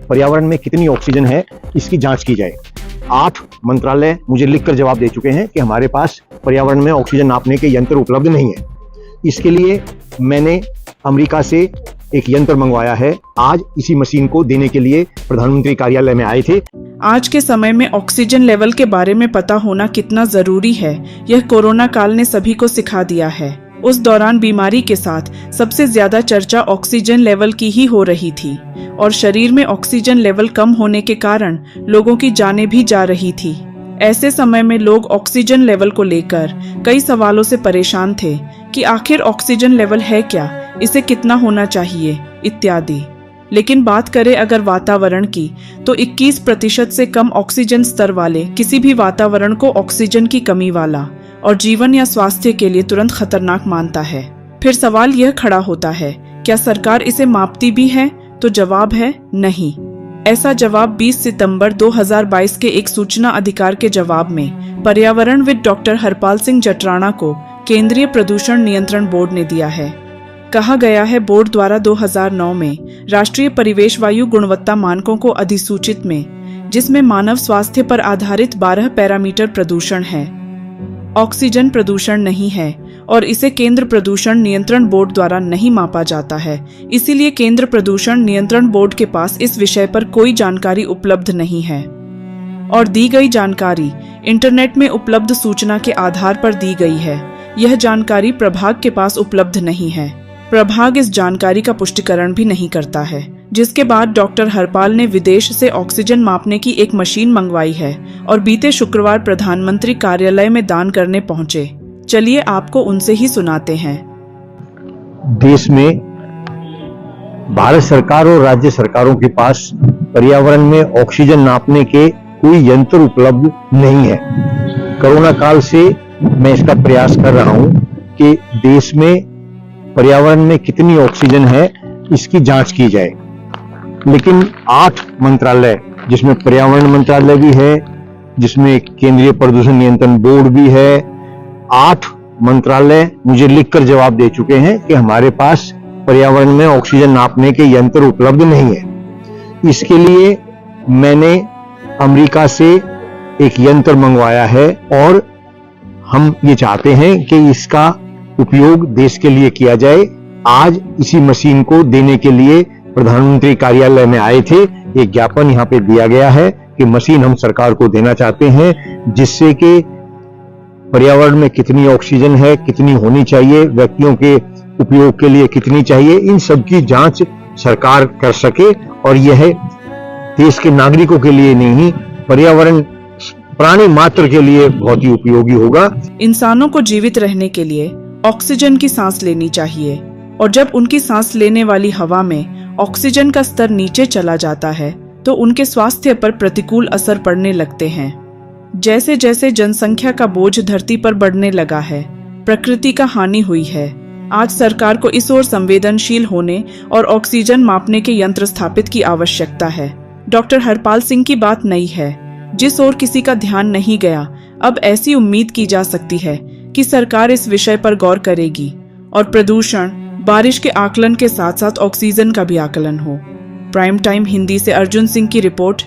पर्यावरण में कितनी ऑक्सीजन है इसकी जांच की जाए। 8 मंत्रालय मुझे लिखकर जवाब दे चुके हैं कि हमारे पास पर्यावरण में ऑक्सीजन नापने के यंत्र उपलब्ध नहीं है। इसके लिए मैंने अमेरिका से एक यंत्र मंगवाया है। आज इसी मशीन को देने के लिए प्रधानमंत्री कार्यालय में आए थे। आज के समय में ऑक्सीजन लेवल के बारे में पता होना कितना जरूरी है, यह कोरोना काल ने सभी को सिखा दिया है। उस दौरान बीमारी के साथ सबसे ज्यादा चर्चा ऑक्सीजन लेवल की ही हो रही थी और शरीर में ऑक्सीजन लेवल कम होने के कारण लोगों की जानें भी जा रही थी। ऐसे समय में लोग ऑक्सीजन लेवल को लेकर कई सवालों से परेशान थे कि आखिर ऑक्सीजन लेवल है क्या, इसे कितना होना चाहिए इत्यादि। लेकिन बात करें अगर वातावरण की, तो 21% से कम ऑक्सीजन स्तर वाले किसी भी वातावरण को ऑक्सीजन की कमी वाला और जीवन या स्वास्थ्य के लिए तुरंत खतरनाक मानता है। फिर सवाल यह खड़ा होता है, क्या सरकार इसे मापती भी है? तो जवाब है नहीं। ऐसा जवाब 20 सितंबर 2022 के एक सूचना अधिकार के जवाब में पर्यावरणविद डॉक्टर हरपाल सिंह जटराणा को केंद्रीय प्रदूषण नियंत्रण बोर्ड ने दिया है। कहा गया है, बोर्ड द्वारा 2009 में राष्ट्रीय परिवेश वायु गुणवत्ता मानकों को अधिसूचित में, जिसमें मानव स्वास्थ्य पर आधारित 12 पैरामीटर प्रदूषण है, ऑक्सीजन प्रदूषण नहीं है और इसे केंद्र प्रदूषण नियंत्रण बोर्ड द्वारा नहीं मापा जाता है। इसीलिए केंद्र प्रदूषण नियंत्रण बोर्ड के पास इस विषय पर कोई जानकारी उपलब्ध नहीं है और दी गई जानकारी इंटरनेट में उपलब्ध सूचना के आधार पर दी गई है। यह जानकारी प्रभाग के पास उपलब्ध नहीं है। प्रभाग इस जानकारी का पुष्टिकरण भी नहीं करता है, जिसके बाद डॉक्टर हरपाल ने विदेश से ऑक्सीजन मापने की एक मशीन मंगवाई है और बीते शुक्रवार प्रधानमंत्री कार्यालय में दान करने पहुंचे। चलिए आपको उनसे ही सुनाते हैं। देश में भारत सरकार और राज्य सरकारों के पास पर्यावरण में ऑक्सीजन नापने के कोई यंत्र उपलब्ध नहीं है। कोरोना काल से मैं इसका प्रयास कर रहा हूं कि देश में पर्यावरण में कितनी ऑक्सीजन है इसकी जांच की जाए। लेकिन 8 मंत्रालय, जिसमें पर्यावरण मंत्रालय भी है, जिसमें केंद्रीय प्रदूषण नियंत्रण बोर्ड भी है, 8 मंत्रालय मुझे लिखकर जवाब दे चुके हैं कि हमारे पास पर्यावरण में ऑक्सीजन नापने के यंत्र उपलब्ध नहीं है। इसके लिए मैंने अमेरिका से एक यंत्र मंगवाया है और हम ये चाहते हैं कि इसका उपयोग देश के लिए किया जाए। आज इसी मशीन को देने के लिए प्रधानमंत्री कार्यालय में आए थे। एक ज्ञापन यहाँ पे दिया गया है कि मशीन हम सरकार को देना चाहते हैं, जिससे कि पर्यावरण में कितनी ऑक्सीजन है, कितनी होनी चाहिए, व्यक्तियों के उपयोग के लिए कितनी चाहिए, इन सब की जांच सरकार कर सके। और यह देश के नागरिकों के लिए नहीं, पर्यावरण प्राणी मात्र के लिए बहुत ही उपयोगी होगा। इंसानों को जीवित रहने के लिए ऑक्सीजन की सांस लेनी चाहिए और जब उनकी सांस लेने वाली हवा में ऑक्सीजन का स्तर नीचे चला जाता है तो उनके स्वास्थ्य पर प्रतिकूल असर पड़ने लगते हैं। जैसे जैसे जनसंख्या का बोझ धरती पर बढ़ने लगा है, प्रकृति का हानि हुई है। आज सरकार को इस ओर संवेदनशील होने और ऑक्सीजन मापने के यंत्र स्थापित की आवश्यकता है। डॉक्टर हरपाल सिंह की बात नई है, जिस ओर किसी का ध्यान नहीं गया। अब ऐसी उम्मीद की जा सकती है कि सरकार इस विषय पर गौर करेगी और प्रदूषण, बारिश के आकलन के साथ साथ ऑक्सीजन का भी आकलन हो। प्राइम टाइम हिंदी से अर्जुन सिंह की रिपोर्ट।